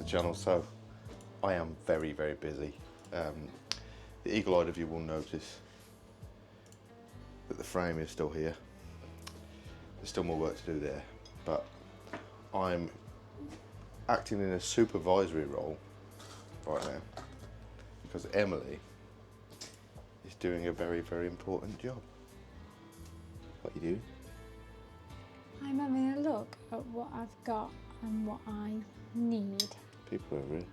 channel. So I am very, very busy. The eagle-eyed of you will notice that the frame is still here. There's still more work to do there, but I'm acting in a supervisory role right now because Emily is doing a very, very important job. What are you doing? I'm having a look at what I've got and what I need. People are really.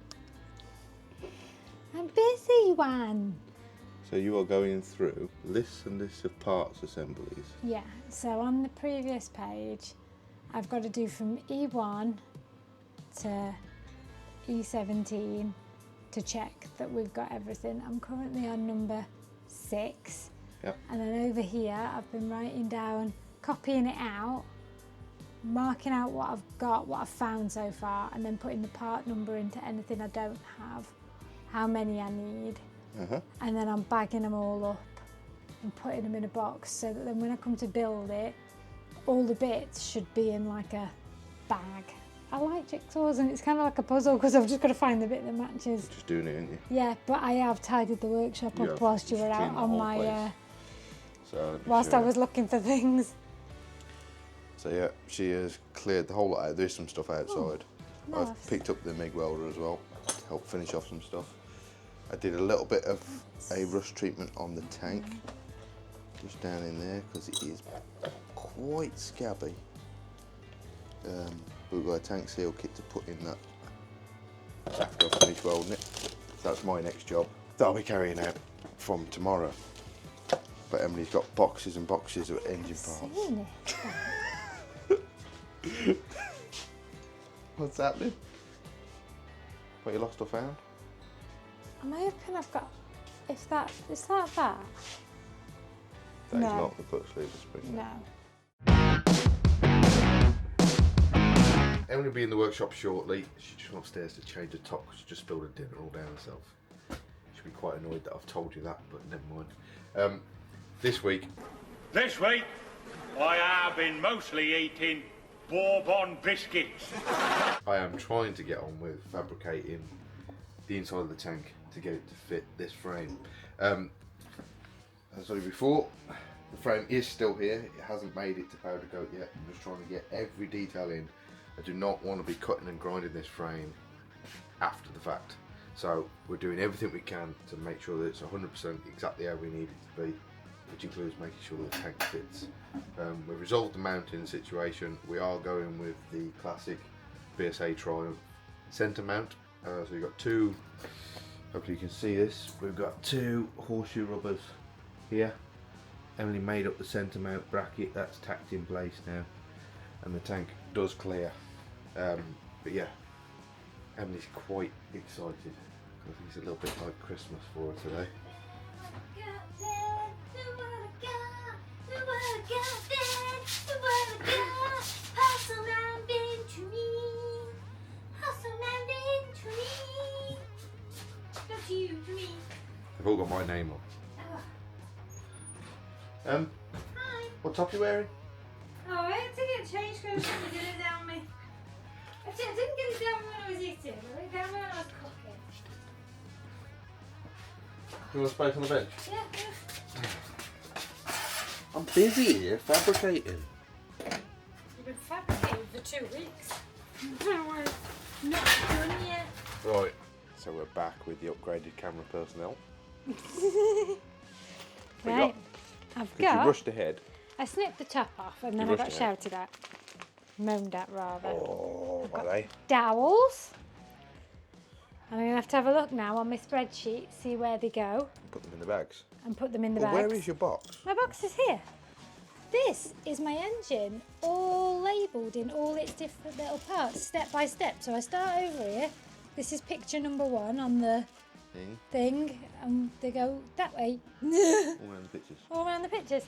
I'm busy, one. So you are going through lists and lists of parts assemblies. Yeah, so on the previous page, I've got to do from E1 to E17 to check that we've got everything. I'm currently on number 6. Yep. And then over here, I've been writing down, copying it out, marking out what I've got, what I've found so far, and then putting the part number into anything I don't have, how many I need. And then I'm bagging them all up and putting them in a box so that then when I come to build it, all the bits should be in like a bag. I like jigsaws and it's kind of like a puzzle because I've just got to find the bit that matches. Just doing it, aren't you? Yeah, but I have tidied the workshop up whilst you were out on my... whilst I was looking for things. So yeah, she has cleared the whole lot out. There's some stuff outside. Nice. I've picked up the MIG welder as well to help finish off some stuff. I did a little bit of a rust treatment on the tank, just down in there because it is quite scabby. We've got a tank seal kit to put in that after I finish welding it. So that's my next job that I'll be carrying out from tomorrow. But Emily's got boxes and boxes of engine parts. What's happening? What, you lost or found? I'm hoping I've got... Is that that? That is No. not the foot sleeve of spring. No. Emily will be in the workshop shortly. She just went upstairs to change the top because she just spilled her dinner all down herself. She'll be quite annoyed that I've told you that, but never mind. This week, I have been mostly eating Bourbon biscuits. I am trying to get on with fabricating the inside of the tank to get it to fit this frame. As I told you before, the frame is still here. It hasn't made it to powder coat yet. I'm just trying to get every detail in. I do not want to be cutting and grinding this frame after the fact. So we're doing everything we can to make sure that it's 100% exactly how we need it to be, which includes making sure the tank fits. We've resolved the mounting situation. We are going with the classic BSA Triumph centre mount. So we've got two, hopefully you can see this, we've got 2 horseshoe rubbers here. Emily made up the centre mount bracket, that's tacked in place now, and the tank does clear. But yeah, Emily's quite excited. I think it's a little bit like Christmas for her today. They've all got my name on. Hi. What top are you wearing? Oh, I had to get changed because I did it down me. I didn't get it down when I was eating, I got it down when I was cooking. You want space on the bench? Yeah. I'm busy here fabricating. You've been fabricating for 2 weeks. No, we're not done yet. Right, so we're back with the upgraded camera personnel. Right, I've Because you got... rushed ahead. I snipped the top off and then You I got rushed ahead. shouted at. Moaned at, rather. Oh, are they? Dowels. I'm going to have a look now on my spreadsheet, see where they go, Put them in the bags. and put them in the Well, bags. where is your box? My box is here. This is my engine, all labelled in all its different little parts, step by step. So I start over here. This is picture number 1 on the thing, and they go that way. All around the pictures. All around the pictures.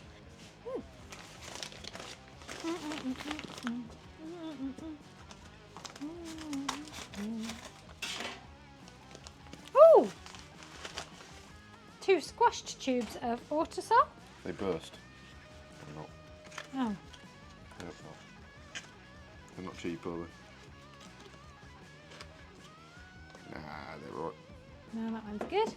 Oh! 2 squashed tubes of Autosol. They burst. Or not. Oh. I hope not. They're not cheap, are they? No, that one's good.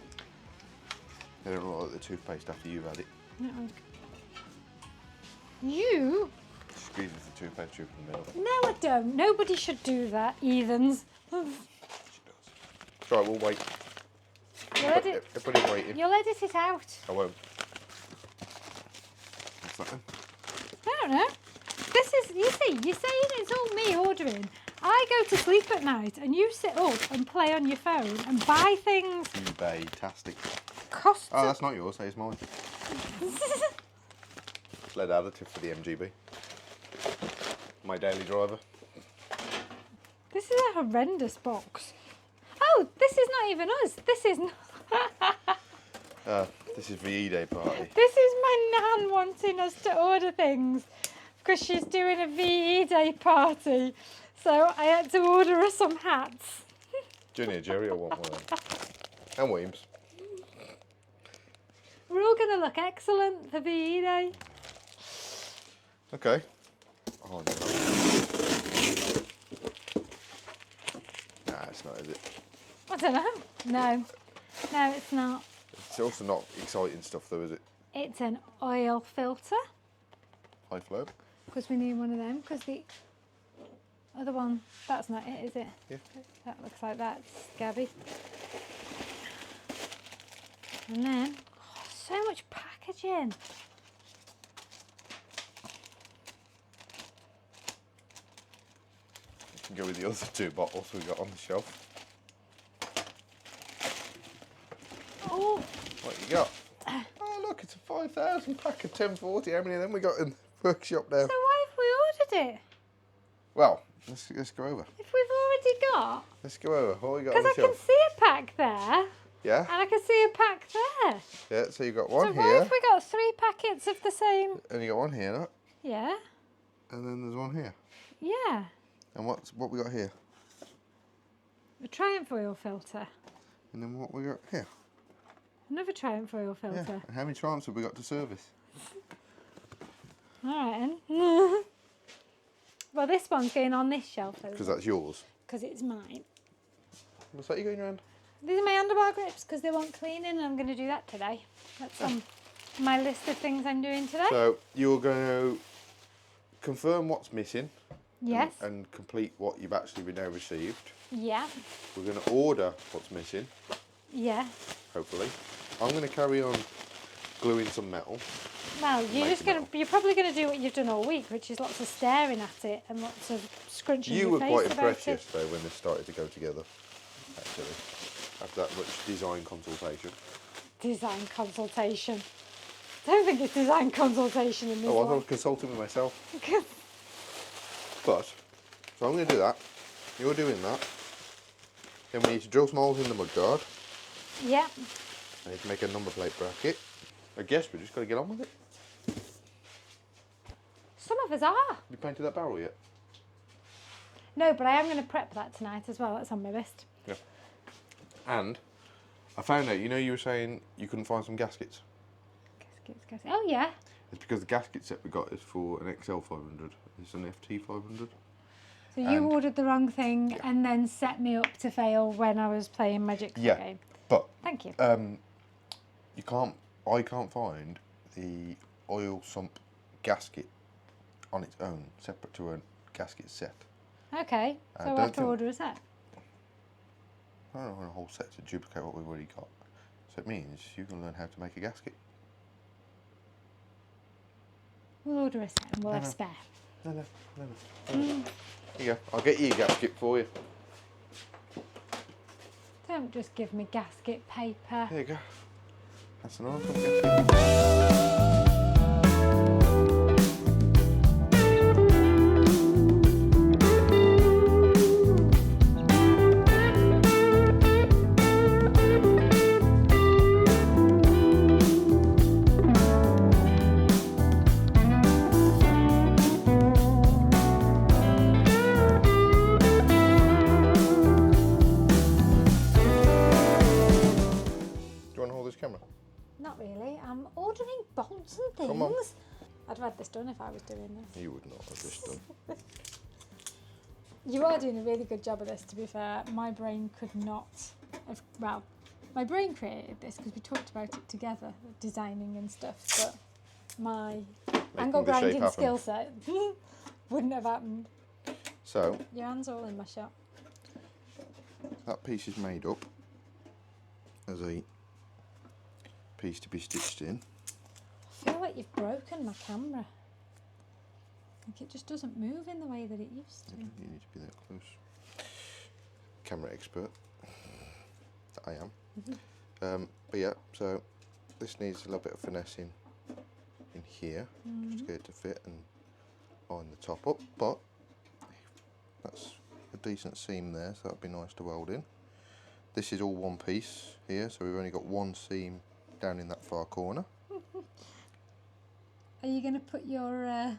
They don't look like the toothpaste after you've had it. That one's good. You? Squeezes the toothpaste tube in the middle. No, I don't. Nobody should do that, heathens. She does. It's alright, we'll wait. Everybody's waiting. You'll edit it out. I won't. What's that then? I don't know. This is, you're saying it's all me ordering. I go to sleep at night and you sit up and play on your phone and buy things. eBay-tastic. Costs. Oh, that's not yours, it's mine. Lead additive for the MGB. My daily driver. This is a horrendous box. Oh, this is not even us. This is This is VE Day party. This is my nan wanting us to order things because she's doing a VE Day party. So I had to order her some hats. Junior Jerry, I want one of them. And Williams. We're all going to look excellent for VE Day. Okay. Oh no. Nah, it's not, is it? I don't know. No. No, it's not. It's also not exciting stuff though, is it? It's an oil filter High flow. because we need one of them because the other one, that's not it, is it? Yeah. That looks like that's Gabby. And then, oh, so much packaging. You can go with the other two bottles we got on the shelf. Oh, What you got? Oh look, it's a 5,000 pack of 1040. How many of them we got in the workshop now? so why have we ordered it? Well, let's go over. If we've already got, Let's go over. What we got on because the I can shelf? see a pack there Yeah, and I can see a pack there. yeah. So you got So one why here, have we got 3 packets of the same? and you got one here, look, Yeah, and then there's one here. yeah. And what we got here? A Triumph oil filter. And then what we got here? Another Triumph oil Yeah. filter. And how many Triumphs have we got to service? All right then. Well, this one's going on this shelf Because that's yours. because it's mine. What's that you going around? These are my underbar grips because they want cleaning and I'm going to do that today. That's on my list of things I'm doing today. So you're going to confirm what's missing. Yes. And complete what you've actually now received. Yeah. We're going to order what's missing, Yeah. hopefully. I'm going to carry on gluing some metal. Well, Making you're probably going to do what you've done all week, which is lots of staring at it and lots of scrunching You your were face quite about impressed it. yesterday when this started to go together, actually. After that much design consultation. Design consultation. Don't think it's design consultation in this Oh, I one. was consulting with myself. But, so I'm going to do that. You're doing that. Then we need to drill some holes in the mudguard. Yeah. I need to make a number plate bracket. I guess we just got to get on with it. Some of us are. You painted that barrel yet? No, but I am going to prep that tonight as well. That's on my list. Yeah. And I found out, you know, you were saying you couldn't find some gaskets. Gaskets. Oh, yeah. It's because the gasket set we got is for an XL 500. It's an FT 500. So you And- ordered the wrong thing Yeah. and then set me up to fail when I was playing Magic Yeah. game. But Thank you. I can't find the oil sump gasket on its own, separate to a gasket set. Okay, I so I don't have to think- order a set. I don't want a whole set to duplicate what we've already got. So it means you can learn how to make a gasket. We'll order a set and we'll No, have no. spare. No. Here you go. I'll get you a gasket for you. Don't just give me gasket paper. There you go. That's an oil sump gasket. Camera. Not really. I'm ordering bolts and things. Come on. I'd have had this done if I was doing this. You would not have this done. You are doing a really good job of this, to be fair. My brain could not have, well, My brain created this because we talked about it together, designing and stuff, but my angle the shape grinding happen. skill set wouldn't have happened. So Your hand's all in my shot. that piece is made up as a piece to be stitched in. I feel like you've broken my camera. Like it just doesn't move in the way that it used to. You need to be that close. Camera expert. I am. But yeah, so this needs a little bit of finessing in here, just to get it to fit and line the top up, but that's a decent seam there, so that'd be nice to weld in. This is all one piece here, so we've only got one seam down in that far corner. Are you going to put your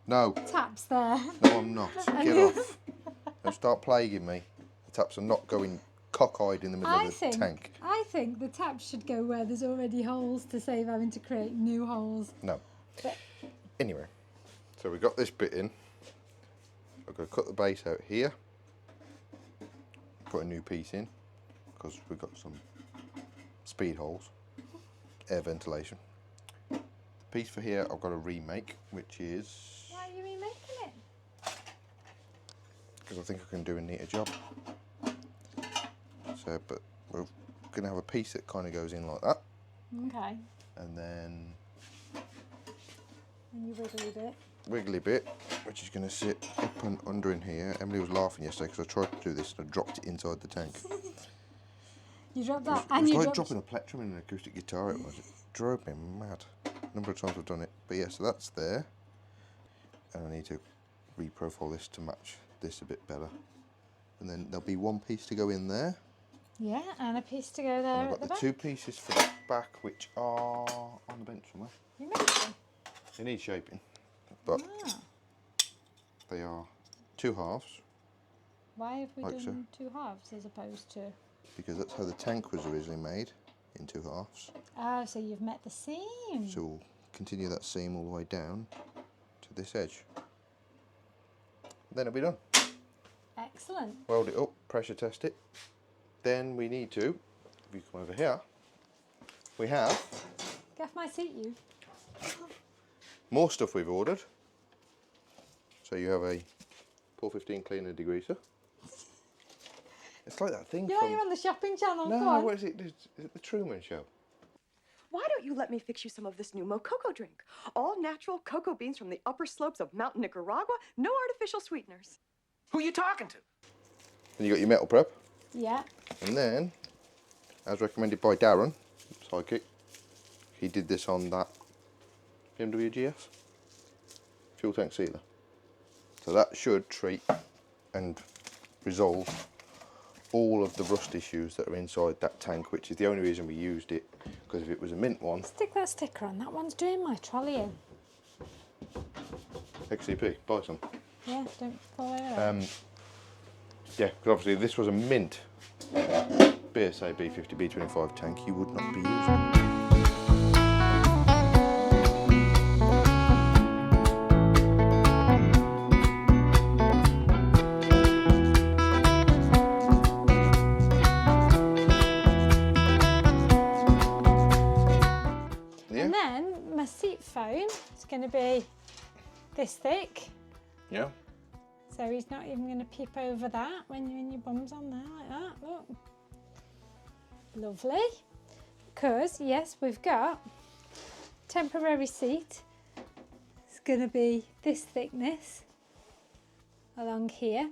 No, taps there? no I'm not. Get off. Don't start plaguing me. The taps are not going cockeyed in the middle of the tank. I think the taps should go where there's already holes to save having to create new holes. No. But Anyway, so we got this bit in. I've got to cut the base out here. Put a new piece in because we've got some speed holes, air ventilation. The piece for here I've got to remake, which is why are you remaking it? because I think I can do a neater job. So, but we're going to have a piece that kind of goes in like that, Okay. and then And you wiggly bit. wiggly bit, which is going to sit up and under in here. Emily was laughing yesterday because I tried to do this and I dropped it inside the tank. You dropped that, It and was you like dropped. dropping a plectrum in an acoustic guitar. It was. It drove me mad. A number of times I've done it, but yeah. So that's there, and I need to reprofile this to match this a bit better. And then there'll be one piece to go in there. Yeah, and a piece to go there And I've at got the the two back. pieces for the back, which are on the bench somewhere. You made them. They need shaping, but Ah, they are two halves why have we Like so. done two halves as opposed to? because that's how the tank was originally made, in two halves. Oh, so you've met the seam. So we'll continue that seam all the way down to this edge. Then it'll be done. Excellent. Weld it up, pressure test it. Then we need to, if you come over here, we have Get off my seat, you. more stuff we've ordered. So you have a 415 cleaner degreaser. It's like that thing Yeah, from... you're on the shopping channel. Go No, on. what is it? Is it the Truman Show? Why don't you let me fix you some of this new Mococo drink? All natural cocoa beans from the upper slopes of Mountain Nicaragua, no artificial sweeteners. Who you talking to? Then you got your metal prep. Yeah. And then, as recommended by Darren, Sidekick, he did this on that BMW GS fuel tank sealer. So that should treat and resolve all of the rust issues that are inside that tank, which is the only reason we used it, because if it was a mint one, Stick that sticker on. That one's doing my trolley in. XCP, buy some. Yeah, don't fall over. Yeah, because obviously if this was a mint BSA B50 B25 tank, you would not be using it. Yeah. And then my seat foam is going to be this thick. Yeah. So he's not even going to peep over that when your bum's on there like that. Look. Lovely. Because, yes, we've got temporary seat. It's going to be this thickness along here.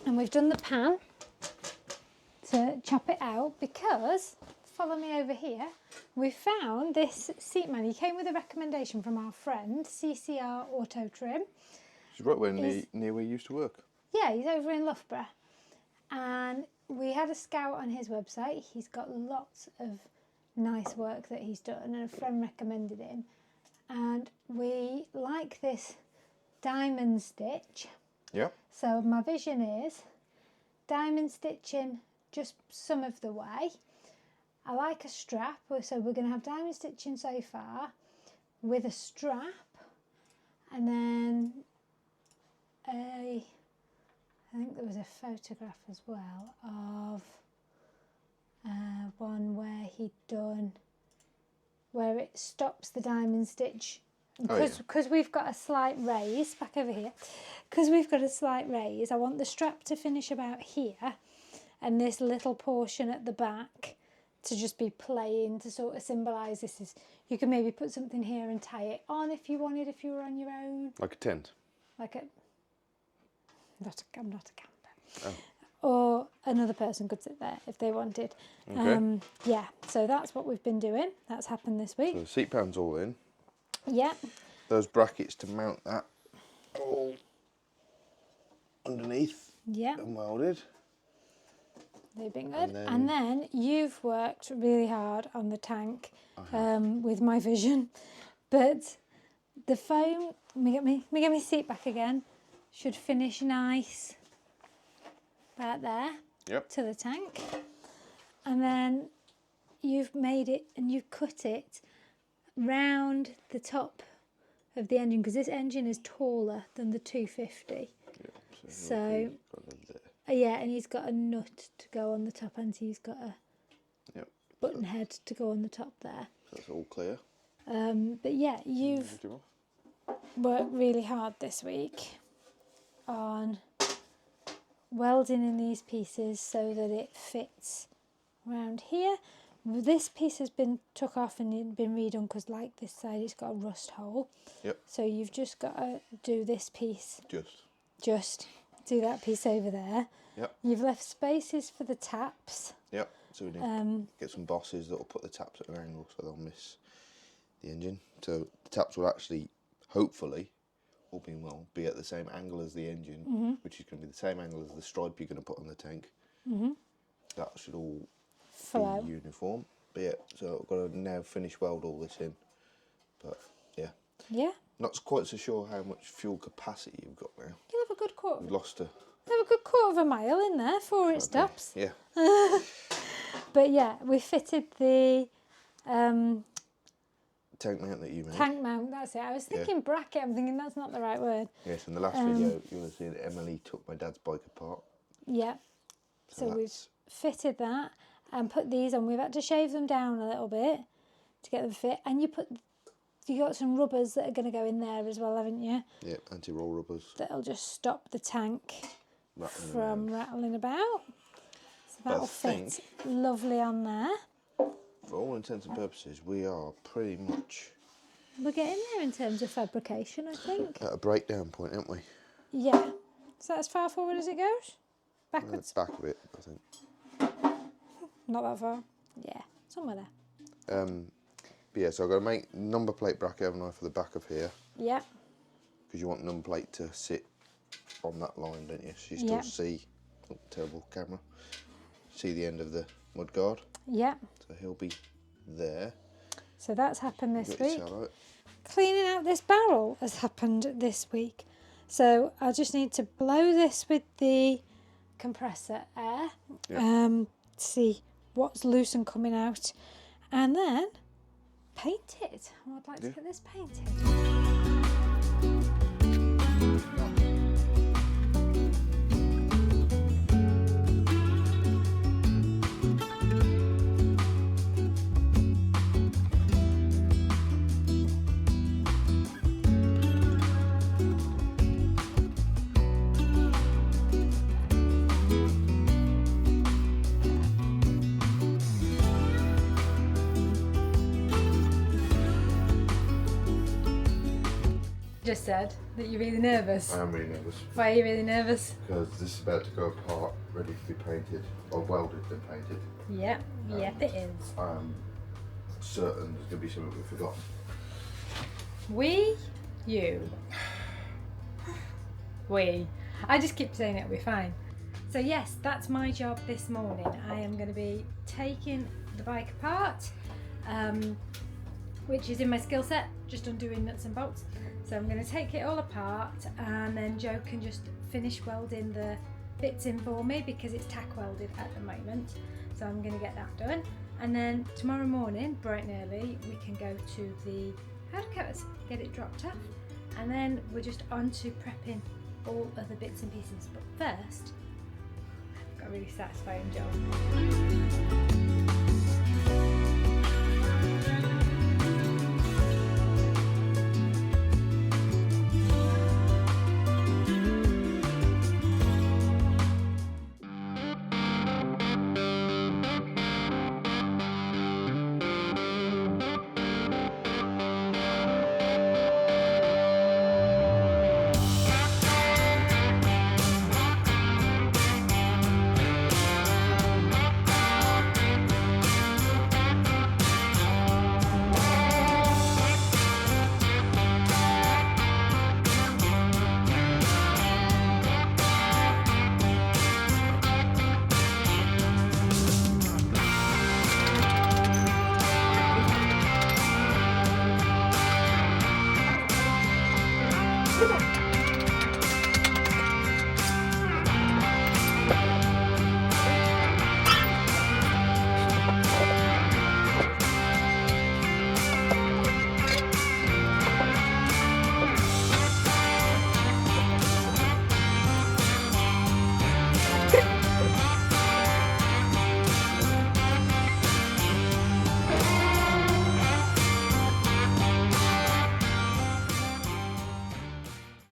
And we've done the pan to chop it out because, follow me over here, we found this seat man. He came with a recommendation from our friend, CCR Auto Trim. She's right where near where you used to work. Yeah, he's over in Loughborough. And we had a scout on his website. He's got lots of nice work that he's done, and a friend recommended him. And we like this diamond stitch. Yeah. So my vision is diamond stitching just some of the way. I like a strap, so we're going to have diamond stitching so far with a strap, and then I think there was a photograph as well of one where he'd done, where it stops the diamond stitch. Because we've got a slight raise, back over here, because we've got a slight raise, I want the strap to finish about here and this little portion at the back to just be plain, to sort of symbolise this is, you can maybe put something here and tie it on if you wanted, if you were on your own. Like a tent? Like a, I'm not a camper. Oh. Or another person could sit there if they wanted. Okay. Yeah, so that's what we've been doing. That's happened this week. So the seat pan's all in. Yeah. Those brackets to mount that all underneath. Yeah. And welded. They've been good. And then you've worked really hard on the tank with my vision. But the foam, let me get my seat back again, should finish nice about there. Yep. To the tank. And then you've made it and you've cut it round the top of the engine, because this engine is taller than the 250. Yep, so yeah, and he's got a nut to go on the top, and he's got a button head to go on the top there. So that's all clear. But yeah, you've worked really hard this week on welding in these pieces so that it fits around here. This piece has been took off and been redone because, like this side, it's got a rust hole. Yep. So you've just got to do this piece. Just do that piece over there. Yep. You've left spaces for the taps. Yep. So we need to get some bosses that will put the taps at an angle so they'll miss the engine. So the taps will actually, hopefully, all being well, be at the same angle as the engine, which is going to be the same angle as the stripe you're going to put on the tank. That should all flow. be uniform. But yeah, so I've got to now finish weld all this in. But yeah. Yeah. Not quite so sure how much fuel capacity you've got now. You'll have a good quarter. We've lost a... Have a good quarter of a mile in there before it stops. Yeah. But yeah, we fitted the tank mount that you made. tank mount, that's it. I was thinking bracket, I'm thinking that's not the right word. Yes, in the last video you'll have seen Emily took my dad's bike apart. Yeah. So we've fitted that and put these on. We've had to shave them down a little bit to get them fit. And you got some rubbers that are going to go in there as well, haven't you? Yeah, anti-roll rubbers. That'll just stop the tank from rattling about. So that'll fit lovely on there. For all intents and purposes, we are pretty much... We're getting there in terms of fabrication, I think. At a breakdown point, aren't we? Yeah. Is that as far forward as it goes? Backwards? Back of it, I think. Not that far. Yeah, somewhere there. But yeah, so I've got to make number plate bracket, haven't I, for the back of here. Yeah. Because you want number plate to sit on that line, don't you? So you still see, oh, terrible camera, see the end of the mudguard. Yeah. So he'll be there. So that's happened this week. Out. Cleaning out this barrel has happened this week. So I just need to blow this with the compressor air, see what's loose and coming out, and then paint it. I would like to get this painted. Just said that you're really nervous. I am really nervous. Why are you really nervous? Because this is about to go apart, ready to be painted, or welded and painted. Yep, yep it is. I am certain there's going to be something we've forgotten. We. I just keep saying it'll be fine. So yes, that's my job this morning. I am going to be taking the bike apart, which is in my skill set, just undoing nuts and bolts. So I'm going to take it all apart, and then Joe can just finish welding the bits in for me because it's tack welded at the moment. So I'm going to get that done, and then tomorrow morning, bright and early, we can go to the powder coaters, get it dropped off, and then we're just on to prepping all other bits and pieces. But first, I've got a really satisfying job.